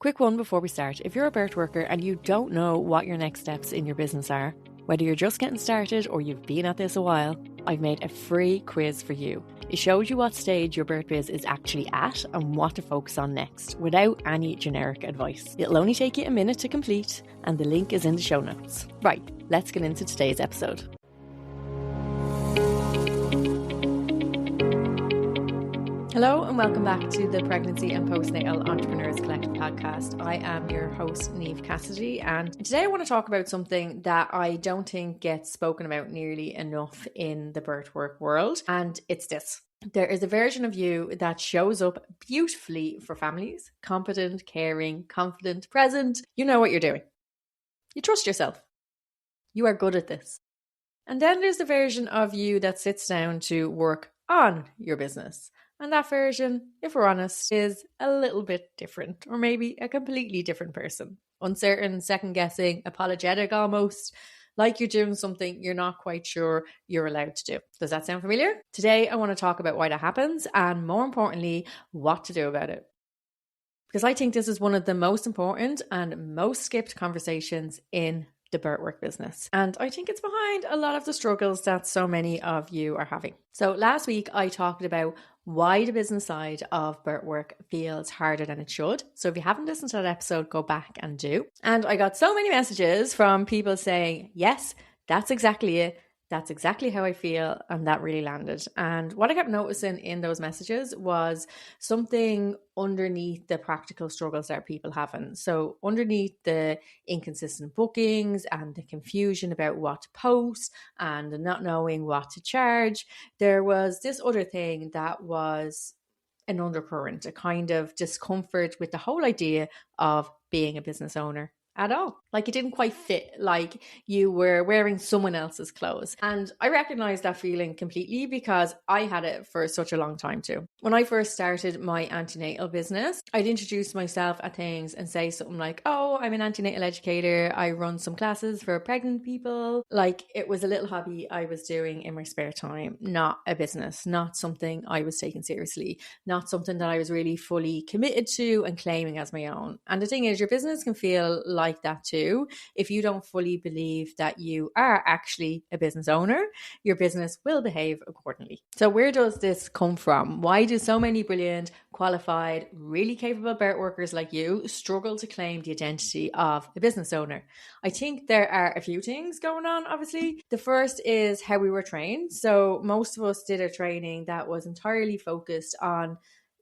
Quick one before we start. If you're a birth worker and you don't know what your next steps in your business are, whether you're just getting started or you've been at this a while, I've made a free quiz for you. It shows you what stage your birth biz is actually at and what to focus on next, without any generic advice. It'll only take you a minute to complete, and the link is in the show notes. Right, let's get into today's episode. Hello and welcome back to the Pregnancy and Postnatal Entrepreneurs Collective podcast. I am your host, Niamh Cassidy, and today I want to talk about something that I don't think gets spoken about nearly enough in the birthwork world, and it's this. There is a version of you that shows up beautifully for families, competent, caring, confident, present. You know what you're doing. You trust yourself. You are good at this. And then there's the version of you that sits down to work on your business. And that version, if we're honest, is a little bit different, or maybe a completely different person. Uncertain, second-guessing, apologetic almost, like you're doing something you're not quite sure you're allowed to do. Does that sound familiar? Today, I want to talk about why that happens and, more importantly, what to do about it. Because I think this is one of the most important and most skipped conversations in the birthwork business. And I think it's behind a lot of the struggles that so many of you are having. So last week I talked about why the business side of birthwork feels harder than it should. So if you haven't listened to that episode, go back and do. And I got so many messages from people saying, yes, that's exactly it. That's exactly how I feel, and that really landed. And what I kept noticing in those messages was something underneath the practical struggles that people having. So underneath the inconsistent bookings and the confusion about what to post and not knowing what to charge, there was this other thing that was an undercurrent, a kind of discomfort with the whole idea of being a business owner at all. Like it didn't quite fit, like you were wearing someone else's clothes. And I recognize that feeling completely because I had it for such a long time too. When I first started my antenatal business, I'd introduce myself at things and say something like, oh, I'm an antenatal educator. I run some classes for pregnant people. Like it was a little hobby I was doing in my spare time, not a business, not something I was taking seriously, not something that I was really fully committed to and claiming as my own. And the thing is, your business can feel like that too if you don't fully believe that you are actually a business owner. Your business will behave accordingly. So where does this come from? Why do so many brilliant, qualified, really capable birth workers like you struggle to claim the identity of a business owner? I think there are a few things going on, obviously. The first is how we were trained. So most of us did a training that was entirely focused on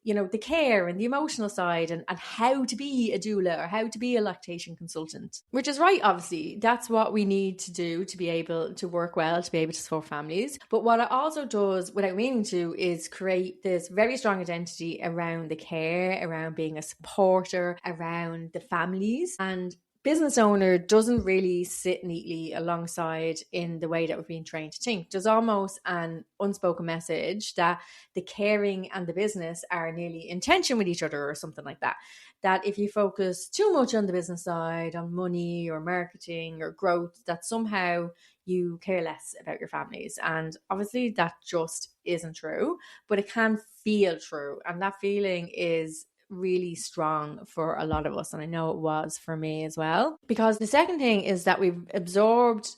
the care and the emotional side and how to be a doula or how to be a lactation consultant, which is right, obviously. That's what we need to do to be able to work well, to be able to support families. But what it also does, without meaning to, is create this very strong identity around the care, around being a supporter, around the families. And business owner doesn't really sit neatly alongside in the way that we're being trained to think. There's almost an unspoken message that the caring and the business are nearly in tension with each other or something like that. That if you focus too much on the business side, on money or marketing or growth, that somehow you care less about your families. And obviously that just isn't true, but it can feel true. And that feeling is really strong for a lot of us, and I know it was for me as well. Because the second thing is that we've absorbed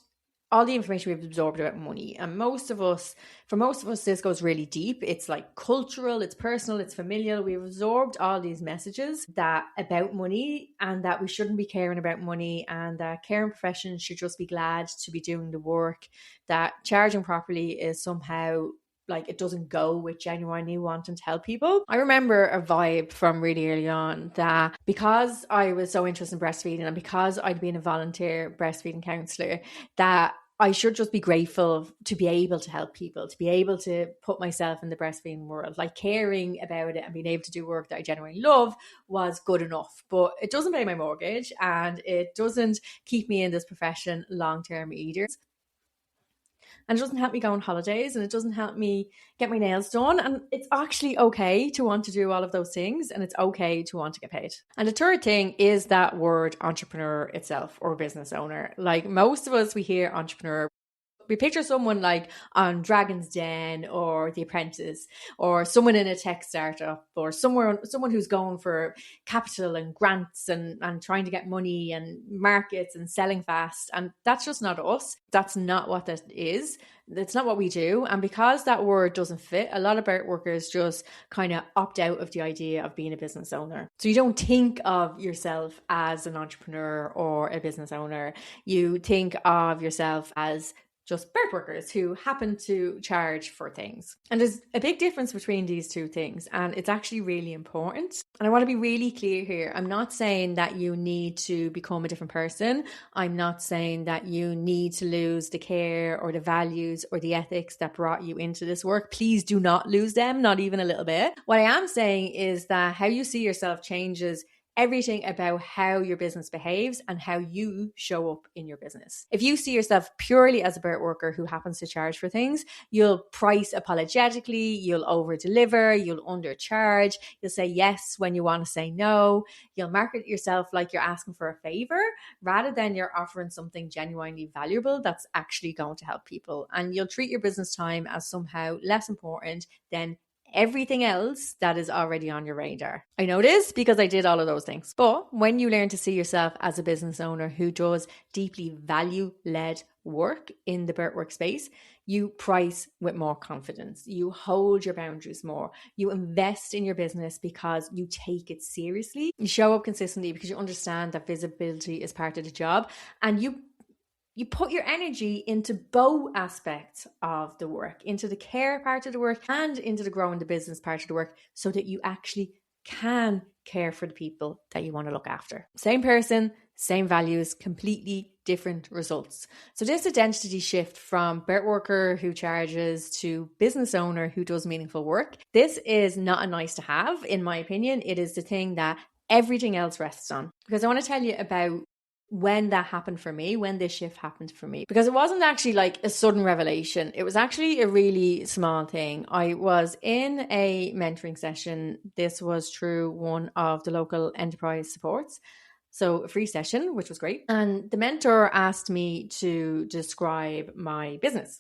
all the information we've absorbed about money, and for most of us this goes really deep. It's like cultural, it's personal, it's familial. We've absorbed all these messages that about money, and that we shouldn't be caring about money, and that caring professions should just be glad to be doing the work, that charging properly is somehow like it doesn't go with genuinely wanting to help people. I remember a vibe from really early on that because I was so interested in breastfeeding and because I'd been a volunteer breastfeeding counsellor, that I should just be grateful to be able to help people, to be able to put myself in the breastfeeding world. Like caring about it and being able to do work that I genuinely love was good enough, but it doesn't pay my mortgage and it doesn't keep me in this profession long term either. And it doesn't help me go on holidays, and it doesn't help me get my nails done. And it's actually okay to want to do all of those things, and it's okay to want to get paid. And the third thing is that word entrepreneur itself, or business owner. Like most of us, we hear entrepreneur, We picture someone like on Dragon's Den or The Apprentice, or someone in a tech startup, or someone who's going for capital and grants and trying to get money and markets and selling fast. And that's just not us. That's not what that is. That's not what we do. And because that word doesn't fit, a lot of birth workers just kind of opt out of the idea of being a business owner. So you don't think of yourself as an entrepreneur or a business owner. You think of yourself as just birth workers who happen to charge for things. And there's a big difference between these two things, and it's actually really important. And I want to be really clear here. I'm not saying that you need to become a different person. I'm not saying that you need to lose the care or the values or the ethics that brought you into this work. Please do not lose them, not even a little bit. What I am saying is that how you see yourself changes everything about how your business behaves and how you show up in your business. If you see yourself purely as a birth worker who happens to charge for things, you'll price apologetically, you'll over deliver, you'll undercharge, you'll say yes when you want to say no, you'll market yourself like you're asking for a favor rather than you're offering something genuinely valuable that's actually going to help people. And you'll treat your business time as somehow less important than everything else that is already on your radar. I know this because I did all of those things. But when you learn to see yourself as a business owner who does deeply value-led work in the birthwork space, you price with more confidence. You hold your boundaries more. You invest in your business because you take it seriously. You show up consistently because you understand that visibility is part of the job, and you put your energy into both aspects of the work, into the care part of the work and into the growing the business part of the work, so that you actually can care for the people that you want to look after. Same person, same values, completely different results. So this identity shift from birth worker who charges to business owner who does meaningful work, this is not a nice to have, in my opinion. It is the thing that everything else rests on. Because I want to tell you about when that happened for me, when this shift happened for me, because it wasn't actually like a sudden revelation. It was actually a really small thing. I was in a mentoring session. This was through one of the local enterprise supports. So a free session, which was great. And the mentor asked me to describe my business.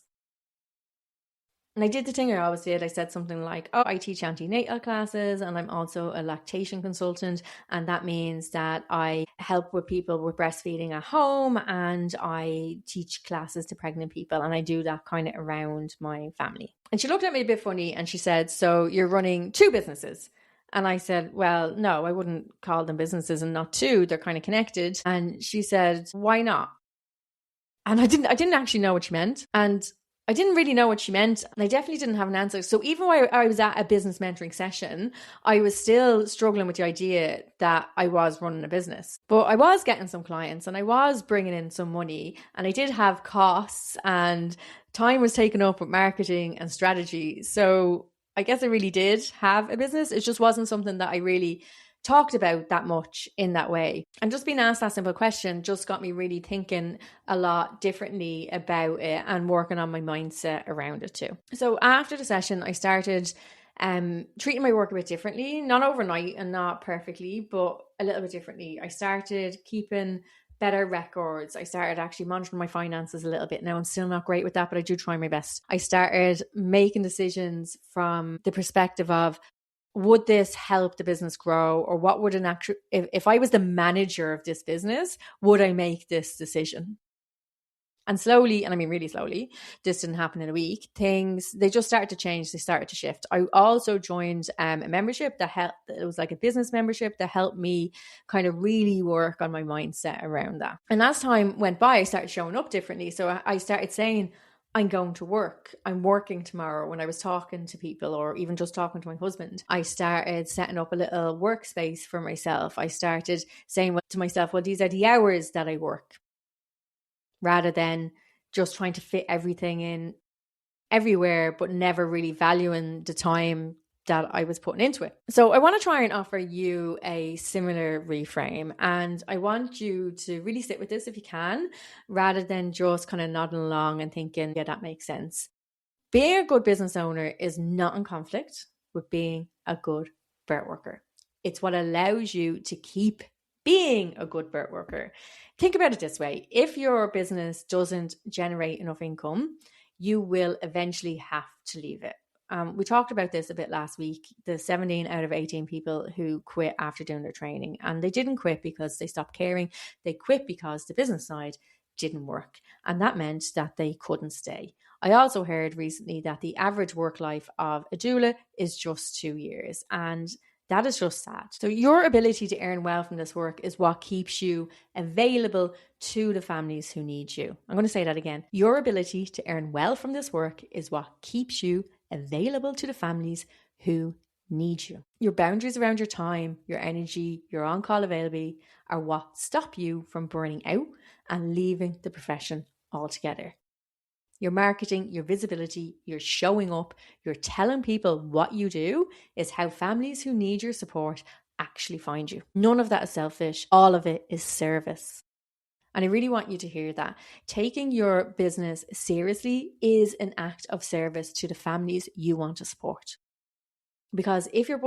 And I did the thing I always did. I said something like, oh, I teach antenatal classes and I'm also a lactation consultant. And that means that I help with people with breastfeeding at home and I teach classes to pregnant people. And I do that kind of around my family. And she looked at me a bit funny and she said, so you're running two businesses? And I said, well, no, I wouldn't call them businesses and not two. They're kind of connected. And she said, why not? And I didn't actually know what she meant. And I didn't really know what she meant, and I definitely didn't have an answer. So even while I was at a business mentoring session, I was still struggling with the idea that I was running a business. But I was getting some clients and I was bringing in some money, and I did have costs and time was taken up with marketing and strategy. So I guess I really did have a business. It just wasn't something that I really talked about that much in that way. And just being asked that simple question just got me really thinking a lot differently about it and working on my mindset around it too. So after the session, I started treating my work a bit differently, not overnight and not perfectly, but a little bit differently. I started keeping better records. I started actually monitoring my finances a little bit. Now I'm still not great with that, but I do try my best. I started making decisions from the perspective of, would this help the business grow? Or what would if I was the manager of this business, would I make this decision? And slowly, and I mean really slowly, this didn't happen in a week, they just started to change. They started to shift. I also joined a membership that helped. It was like a business membership that helped me kind of really work on my mindset around that. And as time went by, I started showing up differently. So I started saying, I'm going to work. I'm working tomorrow. When I was talking to people or even just talking to my husband, I started setting up a little workspace for myself. I started saying to myself, well, these are the hours that I work, rather than just trying to fit everything in everywhere, but never really valuing the time that I was putting into it. So I want to try and offer you a similar reframe, and I want you to really sit with this if you can, rather than just kind of nodding along and thinking, yeah, that makes sense. Being a good business owner is not in conflict with being a good birth worker. It's what allows you to keep being a good birth worker. Think about it this way. If your business doesn't generate enough income, you will eventually have to leave it. We talked about this a bit last week, the 17 out of 18 people who quit after doing their training. And they didn't quit because they stopped caring. They quit because the business side didn't work. And that meant that they couldn't stay. I also heard recently that the average work life of a doula is just 2 years. And that is just sad. So your ability to earn well from this work is what keeps you available to the families who need you. I'm going to say that again. Your ability to earn well from this work is what keeps you available to the families who need you. Your boundaries around your time, your energy, your on-call availability are what stop you from burning out and leaving the profession altogether. Your marketing, your visibility, your showing up, you're telling people what you do is how families who need your support actually find you. None of that is selfish. All of it is service. And I really want you to hear that. Taking your business seriously is an act of service to the families you want to support. Because if your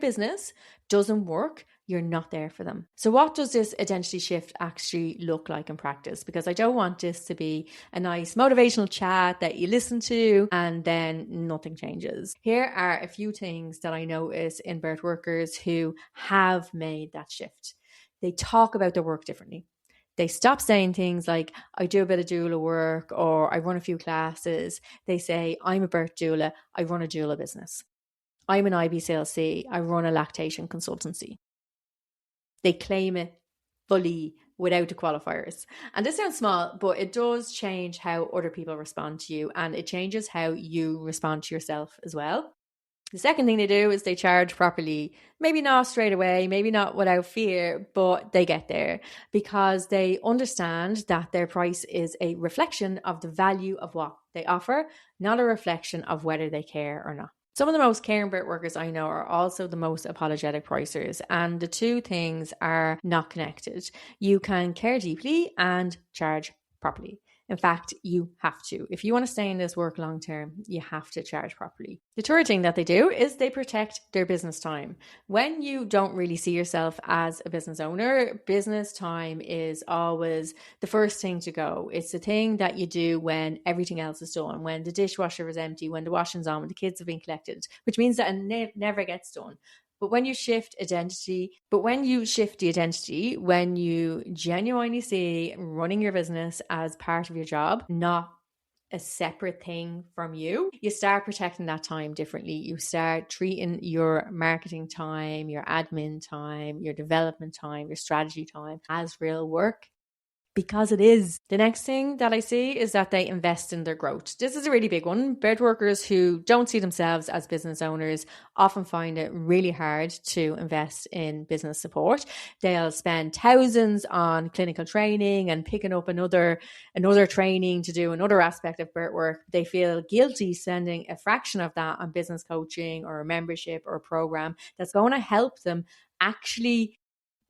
business doesn't work, you're not there for them. So what does this identity shift actually look like in practice? Because I don't want this to be a nice motivational chat that you listen to and then nothing changes. Here are a few things that I notice in birth workers who have made that shift. They talk about their work differently. They stop saying things like, I do a bit of doula work or I run a few classes. They say, I'm a birth doula, I run a doula business. I'm an IBCLC, I run a lactation consultancy. They claim it fully without the qualifiers. And this sounds small, but it does change how other people respond to you, and it changes how you respond to yourself as well. The second thing they do is they charge properly. Maybe not straight away, maybe not without fear, but they get there because they understand that their price is a reflection of the value of what they offer, not a reflection of whether they care or not. Some of the most caring birth workers I know are also the most apologetic pricers, and the two things are not connected. You can care deeply and charge properly. In fact, you have to. If you want to stay in this work long term, you have to charge properly. The third thing that they do is they protect their business time. When you don't really see yourself as a business owner, business time is always the first thing to go. It's the thing that you do when everything else is done, when the dishwasher is empty, when the washing's on, when the kids have been collected, which means that it never gets done. But when you shift the identity, when you genuinely see running your business as part of your job, not a separate thing from you, you start protecting that time differently. You start treating your marketing time, your admin time, your development time, your strategy time as real work. Because it is. The next thing that I see is that they invest in their growth. This is a really big one. Birth workers who don't see themselves as business owners often find it really hard to invest in business support. They'll spend thousands on clinical training and picking up another training to do another aspect of birth work. They feel guilty spending a fraction of that on business coaching or a membership or a program that's going to help them actually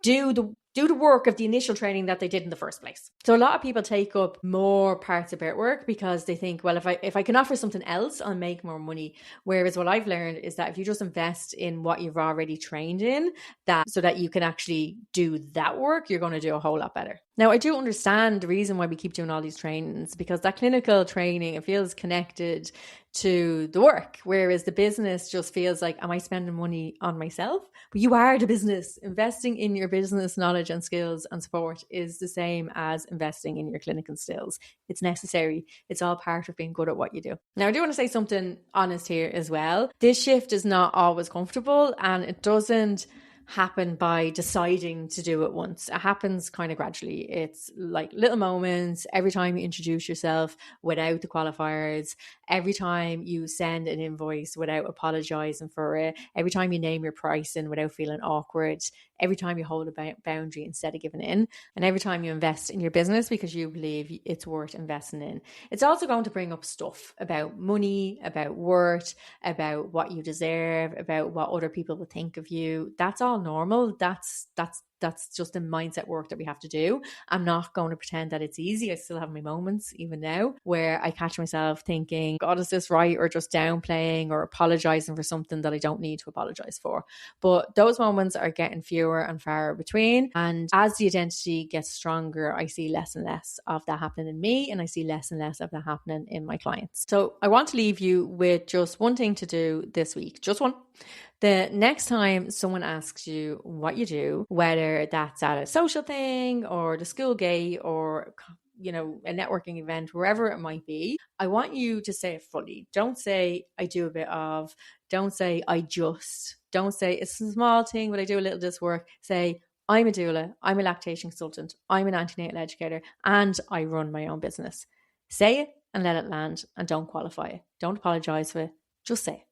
do the work of the initial training that they did in the first place. So a lot of people take up more parts of birth work because they think, well, if I can offer something else, I'll make more money. Whereas what I've learned is that if you just invest in what you've already trained in, so that you can actually do that work, you're going to do a whole lot better. Now, I do understand the reason why we keep doing all these trainings, because that clinical training, it feels connected to the work, whereas the business just feels like, am I spending money on myself? But you are the business. Investing in your business knowledge and skills and support is the same as investing in your clinical skills. It's necessary. It's all part of being good at what you do. Now, I do want to say something honest here as well. This shift is not always comfortable, and it doesn't happen by deciding to do it once. It happens kind of gradually. It's like little moments every time you introduce yourself without the qualifiers, every time you send an invoice without apologizing for it, every time you name your pricing without feeling awkward, every time you hold a boundary instead of giving in, and every time you invest in your business because you believe it's worth investing in. It's also going to bring up stuff about money, about worth, about what you deserve, about what other people will think of you. That's all normal. That's that's just the mindset work that we have to do. I'm not going to pretend that it's easy. I still have my moments, even now, where I catch myself thinking, God, is this right? Or just downplaying or apologizing for something that I don't need to apologize for. But those moments are getting fewer and far between. And as the identity gets stronger, I see less and less of that happening in me, and I see less and less of that happening in my clients. So I want to leave you with just one thing to do this week, just one. The next time someone asks you what you do, whether that's at a social thing or the school gate or a networking event, wherever it might be, I want you to say it fully. Don't say I do a bit of, don't say I just, don't say it's a small thing, but I do a little of this work. Say, I'm a doula, I'm a lactation consultant, I'm an antenatal educator, and I run my own business. Say it and let it land, and don't qualify it. Don't apologize for it. Just say it.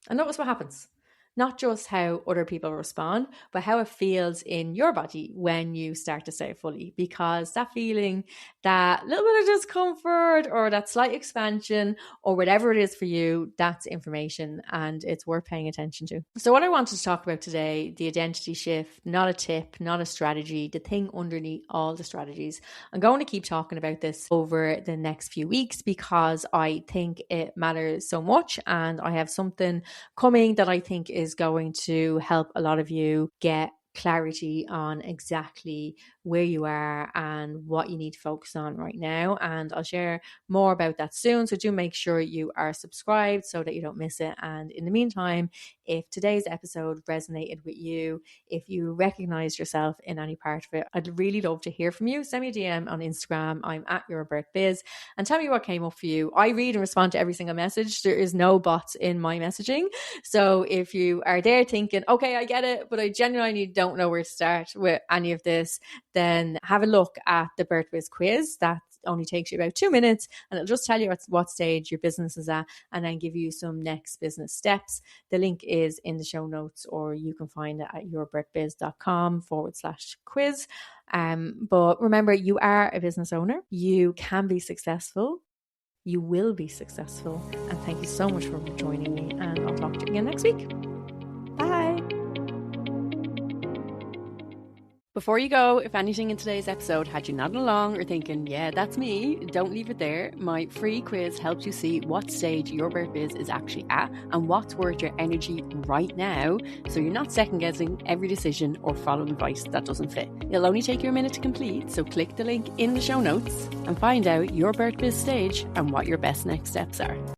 And notice what happens. Not just how other people respond, but how it feels in your body when you start to say it fully. Because that feeling, that little bit of discomfort or that slight expansion or whatever it is for you, that's information and it's worth paying attention to. So what I wanted to talk about today, the identity shift, not a tip, not a strategy, the thing underneath all the strategies. I'm going to keep talking about this over the next few weeks because I think it matters so much, and I have something coming that I think is going to help a lot of you get clarity on exactly where you are and what you need to focus on right now. And I'll share more about that soon. So do make sure you are subscribed so that you don't miss it. And in the meantime, if today's episode resonated with you, if you recognize yourself in any part of it, I'd really love to hear from you. Send me a DM on Instagram. I'm at YourBirthBiz, and tell me what came up for you. I read and respond to every single message. There is no bots in my messaging. So if you are there thinking, okay, I get it, but I genuinely don't know where to start with any of this, then have a look at the BirthWiz quiz. That only takes you about 2 minutes, and it'll just tell you what stage your business is at and then give you some next business steps. The link is in the show notes, or you can find it at yourbirthbiz.com/quiz. But remember, you are a business owner. You can be successful. You will be successful. And thank you so much for joining me, and I'll talk to you again next week. Bye. Before you go, if anything in today's episode had you nodding along or thinking, yeah, that's me, don't leave it there. My free quiz helps you see what stage your birth biz is actually at and what's worth your energy right now, so you're not second guessing every decision or following advice that doesn't fit. It'll only take you a minute to complete, so click the link in the show notes and find out your birth biz stage and what your best next steps are.